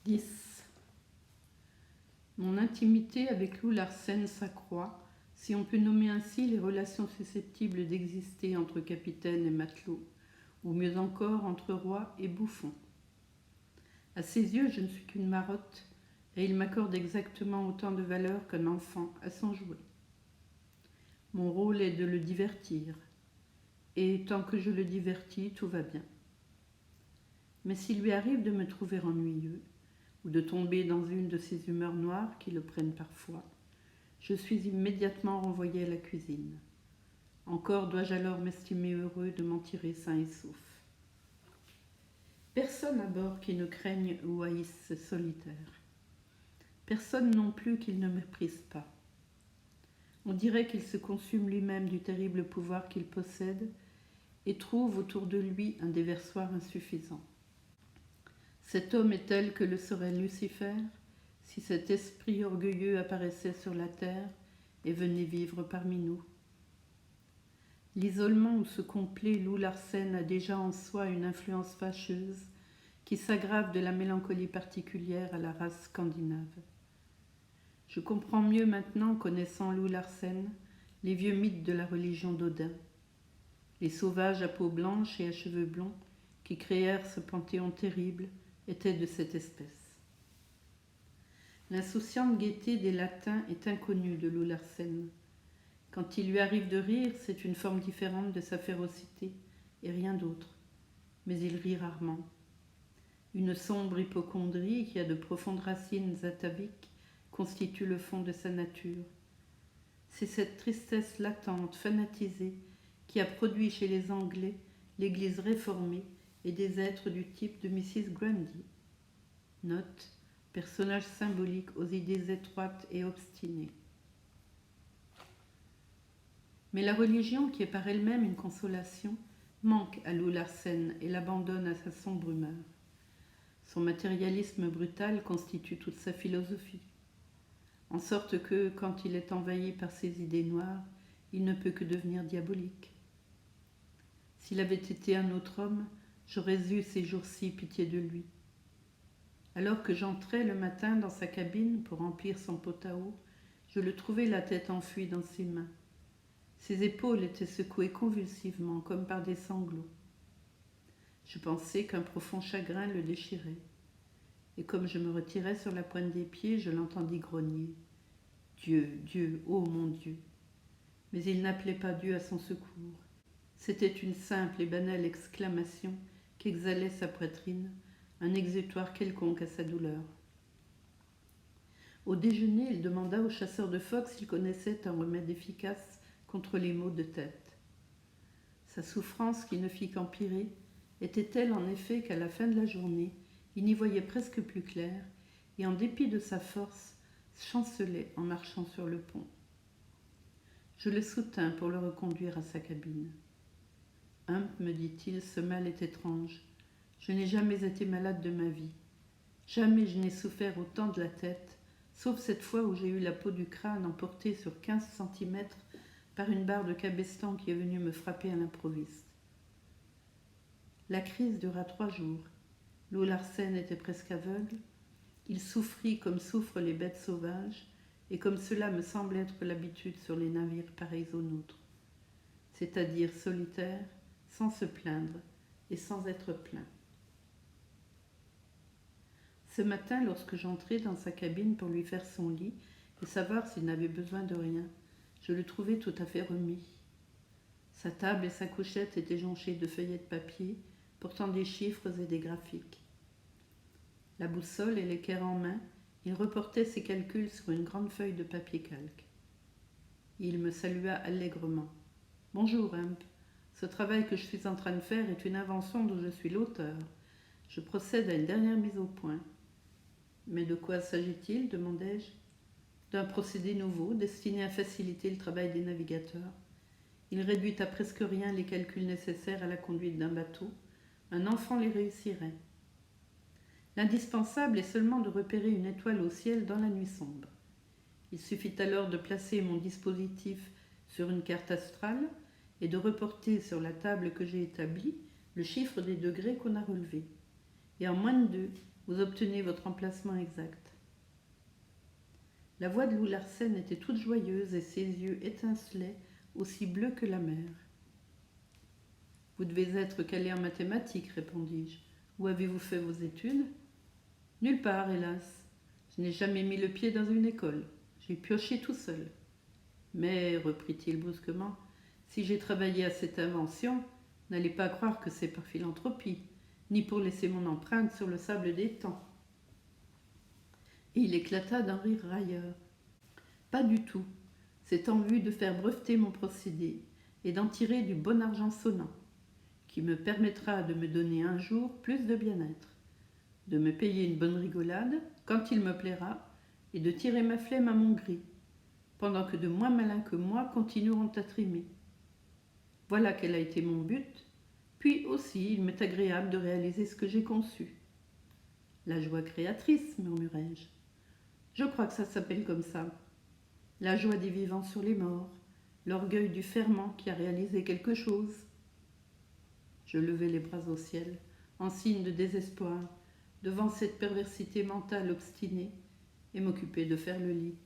10. Mon intimité avec Lou Larsen s'accroît, si on peut nommer ainsi les relations susceptibles d'exister entre capitaine et matelot, ou mieux encore entre roi et bouffon. À ses yeux, je ne suis qu'une marotte, et il m'accorde exactement autant de valeur qu'un enfant à son jouet. Mon rôle est de le divertir, et tant que je le divertis, tout va bien. Mais s'il lui arrive de me trouver ennuyeux, ou de tomber dans une de ces humeurs noires qui le prennent parfois, je suis immédiatement renvoyée à la cuisine. Encore dois-je alors m'estimer heureux de m'en tirer sain et sauf. Personne à bord qui ne craigne ou haïsse ce solitaire. Personne non plus qu'il ne méprise pas. On dirait qu'il se consume lui-même du terrible pouvoir qu'il possède et trouve autour de lui un déversoir insuffisant. Cet homme est tel que le serait Lucifer si cet esprit orgueilleux apparaissait sur la terre et venait vivre parmi nous. L'isolement où se complaît Lou Larsen a déjà en soi une influence fâcheuse qui s'aggrave de la mélancolie particulière à la race scandinave. Je comprends mieux maintenant, connaissant Lou Larsen, les vieux mythes de la religion d'Odin, les sauvages à peau blanche et à cheveux blonds qui créèrent ce panthéon terrible étaient de cette espèce. L'insouciante gaieté des Latins est inconnue de Lou Larsen. Quand il lui arrive de rire, c'est une forme différente de sa férocité et rien d'autre. Mais il rit rarement. Une sombre hypocondrie qui a de profondes racines ataviques constitue le fond de sa nature. C'est cette tristesse latente, fanatisée, qui a produit chez les Anglais l'Église réformée et des êtres du type de Mrs. Grundy. Note, personnage symbolique aux idées étroites et obstinées. Mais la religion, qui est par elle-même une consolation, manque à Lou Larsen et l'abandonne à sa sombre humeur. Son matérialisme brutal constitue toute sa philosophie, en sorte que, quand il est envahi par ses idées noires, il ne peut que devenir diabolique. S'il avait été un autre homme, j'aurais eu ces jours-ci pitié de lui. Alors que j'entrais le matin dans sa cabine pour remplir son pot à eau, je le trouvais la tête enfuie dans ses mains. Ses épaules étaient secouées convulsivement, comme par des sanglots. Je pensais qu'un profond chagrin le déchirait. Et comme je me retirais sur la pointe des pieds, je l'entendis grogner. « Dieu, Dieu, ô mon Dieu !» Mais il n'appelait pas Dieu à son secours. C'était une simple et banale exclamation qu'exhalait sa poitrine, un exutoire quelconque à sa douleur. Au déjeuner, il demanda au chasseur de phoques s'il connaissait un remède efficace contre les maux de tête. Sa souffrance, qui ne fit qu'empirer, était telle en effet qu'à la fin de la journée, il n'y voyait presque plus clair et, en dépit de sa force, chancelait en marchant sur le pont. Je le soutins pour le reconduire à sa cabine. « Hump, me dit-il, ce mal est étrange. Je n'ai jamais été malade de ma vie. Jamais je n'ai souffert autant de la tête, sauf cette fois où j'ai eu la peau du crâne emportée sur 15 cm par une barre de cabestan qui est venue me frapper à l'improviste. La crise dura 3 jours. Lou Larsen était presque aveugle. Il souffrit comme souffrent les bêtes sauvages, et comme cela me semble être l'habitude sur les navires pareils aux nôtres, c'est-à-dire solitaires, sans se plaindre et sans être plaint. Ce matin, lorsque j'entrai dans sa cabine pour lui faire son lit et savoir s'il n'avait besoin de rien, je le trouvai tout à fait remis. Sa table et sa couchette étaient jonchées de feuillets de papier portant des chiffres et des graphiques. La boussole et l'équerre en main, il reportait ses calculs sur une grande feuille de papier calque. Il me salua allègrement. « Bonjour, Hump. Ce travail que je suis en train de faire est une invention dont je suis l'auteur. Je procède à une dernière mise au point. » « Mais de quoi s'agit-il » demandai-je. « D'un procédé nouveau destiné à faciliter le travail des navigateurs. Il réduit à presque rien les calculs nécessaires à la conduite d'un bateau. Un enfant les réussirait. L'indispensable est seulement de repérer une étoile au ciel dans la nuit sombre. Il suffit alors de placer mon dispositif sur une carte astrale et de reporter sur la table que j'ai établie le chiffre des degrés qu'on a relevés. Et en moins de 2, vous obtenez votre emplacement exact. La voix de Lou Larsen était toute joyeuse et ses yeux étincelaient, aussi bleus que la mer. Vous devez être calé en mathématiques, répondis-je. Où avez-vous fait vos études? Nulle part, hélas. Je n'ai jamais mis le pied dans une école. J'ai pioché tout seul. Mais, reprit-il brusquement, si j'ai travaillé à cette invention, n'allez pas croire que c'est par philanthropie, ni pour laisser mon empreinte sur le sable des temps. Et il éclata d'un rire railleur. Pas du tout. C'est en vue de faire breveter mon procédé et d'en tirer du bon argent sonnant, qui me permettra de me donner un jour plus de bien-être, de me payer une bonne rigolade quand il me plaira et de tirer ma flemme à mon gré, pendant que de moins malins que moi continueront à trimer. Voilà quel a été mon but, puis aussi il m'est agréable de réaliser ce que j'ai conçu. La joie créatrice, murmurai-je. Je crois que ça s'appelle comme ça. La joie des vivants sur les morts, l'orgueil du ferment qui a réalisé quelque chose. Je levai les bras au ciel, en signe de désespoir, devant cette perversité mentale obstinée, et m'occupai de faire le lit.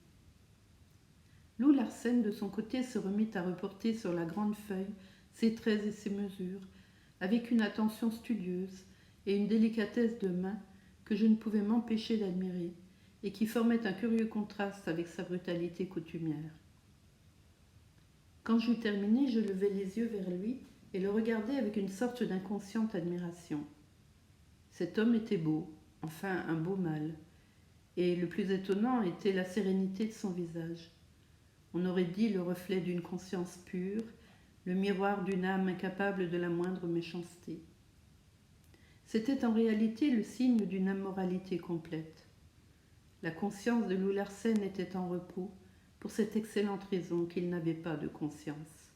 Lou Larsen, de son côté, se remit à reporter sur la grande feuille ses traits et ses mesures, avec une attention studieuse et une délicatesse de main que je ne pouvais m'empêcher d'admirer, et qui formait un curieux contraste avec sa brutalité coutumière. Quand j'eus terminé, je levai les yeux vers lui et le regardai avec une sorte d'inconsciente admiration. Cet homme était beau, enfin un beau mâle, et le plus étonnant était la sérénité de son visage. On aurait dit le reflet d'une conscience pure, le miroir d'une âme incapable de la moindre méchanceté. C'était en réalité le signe d'une immoralité complète. La conscience de Lou Larsen était en repos, pour cette excellente raison qu'il n'avait pas de conscience.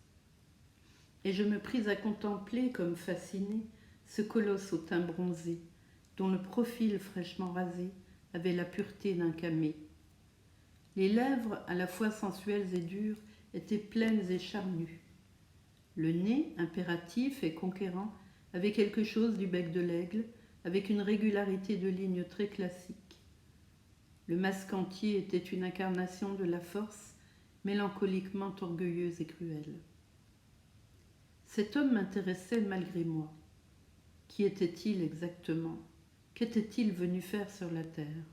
Et je me pris à contempler, comme fasciné, ce colosse au teint bronzé, dont le profil fraîchement rasé avait la pureté d'un camée. Les lèvres, à la fois sensuelles et dures, étaient pleines et charnues. Le nez, impératif et conquérant, avait quelque chose du bec de l'aigle, avec une régularité de lignes très classique. Le masque entier était une incarnation de la force, mélancoliquement orgueilleuse et cruelle. Cet homme m'intéressait malgré moi. Qui était-il exactement? Qu'était-il venu faire sur la terre?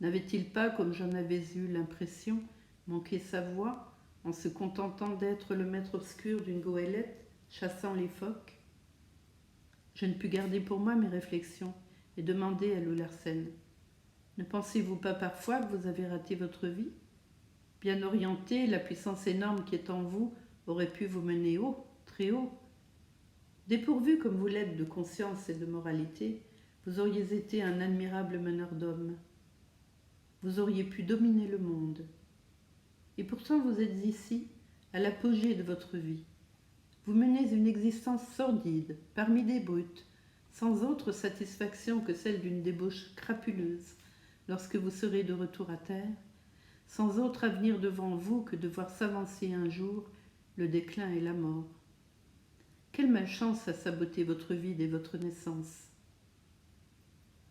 N'avait-il pas, comme j'en avais eu l'impression, manqué sa voie en se contentant d'être le maître obscur d'une goélette chassant les phoques? Je ne pus garder pour moi mes réflexions et demandai à Lou Larsen: ne pensez-vous pas parfois que vous avez raté votre vie? Bien orienté, la puissance énorme qui est en vous aurait pu vous mener haut, très haut. Dépourvu comme vous l'êtes de conscience et de moralité, vous auriez été un admirable meneur d'hommes. Vous auriez pu dominer le monde. Et pourtant vous êtes ici, à l'apogée de votre vie. Vous menez une existence sordide, parmi des brutes, sans autre satisfaction que celle d'une débauche crapuleuse, lorsque vous serez de retour à terre, sans autre avenir devant vous que de voir s'avancer un jour le déclin et la mort. Quelle malchance a saboté votre vie dès votre naissance.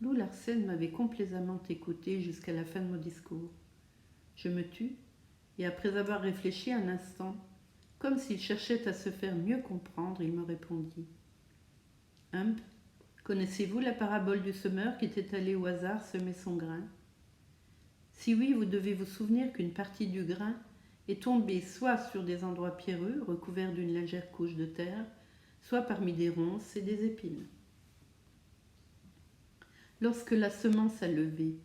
Lou Larsen m'avait complaisamment écouté jusqu'à la fin de mon discours. Je me tus, et après avoir réfléchi un instant, comme s'il cherchait à se faire mieux comprendre, il me répondit: Hump, connaissez-vous la parabole du semeur qui était allé au hasard semer son grain? Si oui, vous devez vous souvenir qu'une partie du grain est tombée soit sur des endroits pierreux, recouverts d'une légère couche de terre, soit parmi des ronces et des épines. Lorsque la semence a levé,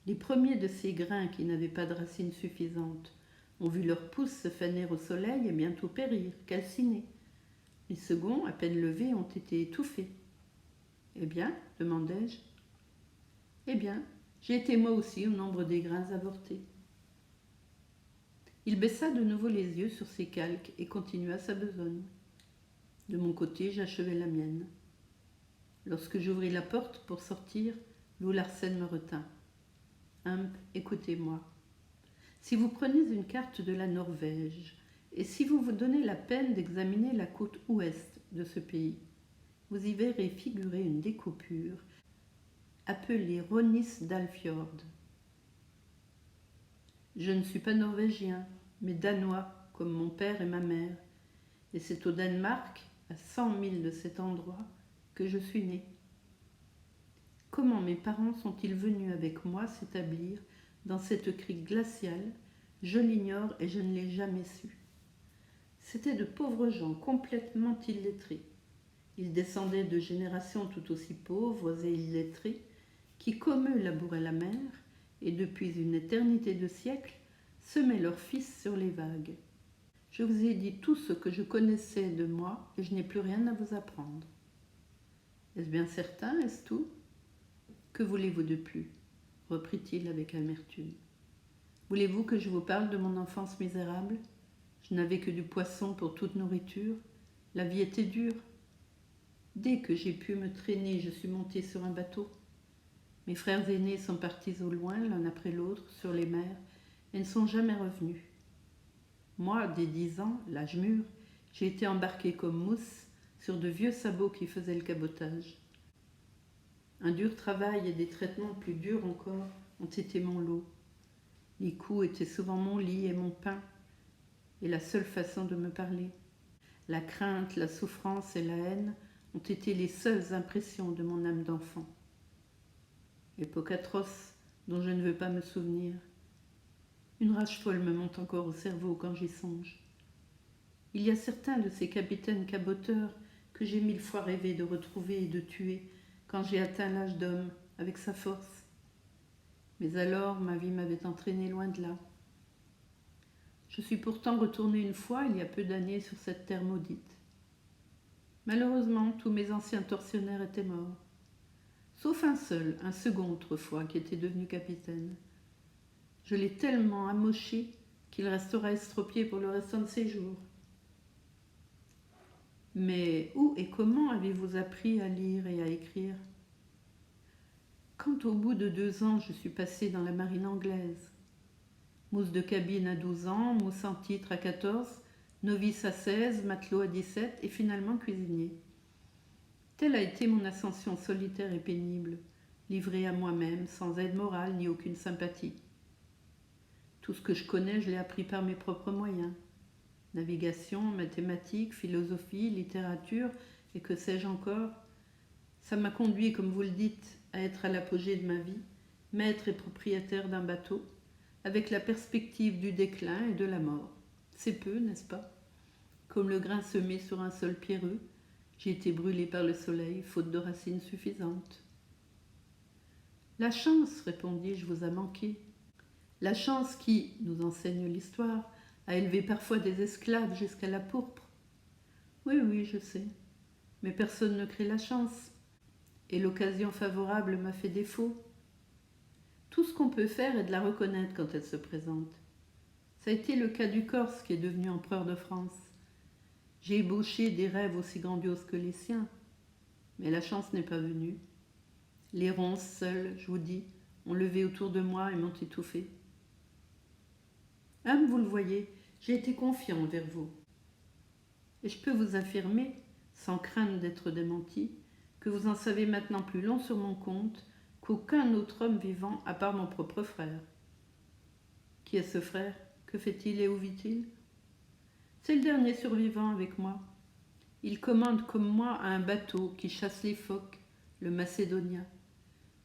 les premiers de ces grains qui n'avaient pas de racines suffisantes ont vu leurs pousses se faner au soleil et bientôt périr, calciner. Les seconds, à peine levés, ont été étouffés. Eh bien, demandai-je. Eh bien, j'ai été moi aussi au nombre des grains avortés. Il baissa de nouveau les yeux sur ses calques et continua sa besogne. De mon côté, j'achevai la mienne. Lorsque j'ouvris la porte pour sortir, Lou Larsen me retint. Hump, écoutez-moi. Si vous prenez une carte de la Norvège, et si vous vous donnez la peine d'examiner la côte ouest de ce pays, vous y verrez figurer une découpure appelé Ronis d'Alfjord. Je ne suis pas norvégien, mais danois, comme mon père et ma mère, et c'est au Danemark, à 100 milles de cet endroit, que je suis né. Comment mes parents sont-ils venus avec moi s'établir dans cette crique glaciale? Je l'ignore et je ne l'ai jamais su. C'étaient de pauvres gens complètement illettrés. Ils descendaient de générations tout aussi pauvres et illettrées qui, comme eux, labouraient la mer et, depuis une éternité de siècles, semaient leurs fils sur les vagues. Je vous ai dit tout ce que je connaissais de moi et je n'ai plus rien à vous apprendre. Est-ce bien certain, est-ce tout? Que voulez-vous de plus? Reprit-il avec amertume. Voulez-vous que je vous parle de mon enfance misérable? Je n'avais que du poisson pour toute nourriture. La vie était dure. Dès que j'ai pu me traîner, je suis montée sur un bateau. Mes frères aînés sont partis au loin, l'un après l'autre, sur les mers, et ne sont jamais revenus. Moi, dès 10 ans, l'âge mûr, j'ai été embarquée comme mousse sur de vieux sabots qui faisaient le cabotage. Un dur travail et des traitements plus durs encore ont été mon lot. Les coups étaient souvent mon lit et mon pain, et la seule façon de me parler. La crainte, la souffrance et la haine ont été les seules impressions de mon âme d'enfant. Époque atroce dont je ne veux pas me souvenir. Une rage folle me monte encore au cerveau quand j'y songe. Il y a certains de ces capitaines caboteurs que j'ai 1000 fois rêvé de retrouver et de tuer quand j'ai atteint l'âge d'homme avec sa force. Mais alors ma vie m'avait entraîné loin de là. Je suis pourtant retournée une fois, il y a peu d'années, sur cette terre maudite. Malheureusement, tous mes anciens tortionnaires étaient morts. Sauf un seul, un second autrefois, qui était devenu capitaine. Je l'ai tellement amoché qu'il restera estropié pour le restant de ses jours. Mais où et comment avez-vous appris à lire et à écrire? Quand au bout de 2 ans, je suis passée dans la marine anglaise. Mousse de cabine à 12 ans, mousse en titre à 14, novice à 16, matelot à 17 et finalement cuisinier. Telle a été mon ascension solitaire et pénible, livrée à moi-même, sans aide morale ni aucune sympathie. Tout ce que je connais, je l'ai appris par mes propres moyens. Navigation, mathématiques, philosophie, littérature et que sais-je encore. Ça m'a conduit, comme vous le dites, à être à l'apogée de ma vie, maître et propriétaire d'un bateau, avec la perspective du déclin et de la mort. C'est peu, n'est-ce pas? Comme le grain semé sur un sol pierreux, j'ai été brûlée par le soleil, faute de racines suffisantes. La chance, répondis-je, vous a manqué. La chance qui, nous enseigne l'histoire, a élevé parfois des esclaves jusqu'à la pourpre. Oui, oui, je sais, mais personne ne crée la chance, et l'occasion favorable m'a fait défaut. Tout ce qu'on peut faire est de la reconnaître quand elle se présente. Ça a été le cas du Corse qui est devenu empereur de France. J'ai ébauché des rêves aussi grandioses que les siens, mais la chance n'est pas venue. Les ronces seules, je vous dis, ont levé autour de moi et m'ont étouffé. Vous le voyez, j'ai été confiant envers vous. Et je peux vous affirmer, sans crainte d'être démenti, que vous en savez maintenant plus long sur mon compte qu'aucun autre homme vivant à part mon propre frère. Qui est ce frère? Que fait-il et où vit-il? C'est le dernier survivant avec moi. Il commande comme moi à un bateau qui chasse les phoques, le Macédonia.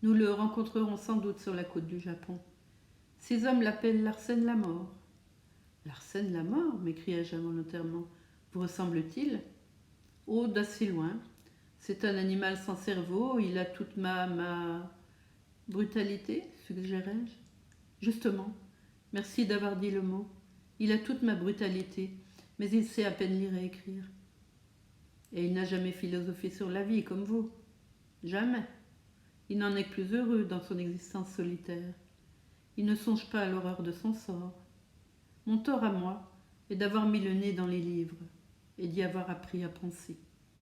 Nous le rencontrerons sans doute sur la côte du Japon. Ces hommes l'appellent Larsen la mort. Larsen la mort, m'écriai-je involontairement. Vous ressemble-t-il? Oh, d'assez loin. C'est un animal sans cerveau, il a toute ma brutalité, suggérai-je. Justement, merci d'avoir dit le mot. Il a toute ma brutalité, mais il sait à peine lire et écrire. Et il n'a jamais philosophé sur la vie comme vous. Jamais. Il n'en est que plus heureux dans son existence solitaire. Il ne songe pas à l'horreur de son sort. Mon tort à moi est d'avoir mis le nez dans les livres et d'y avoir appris à penser.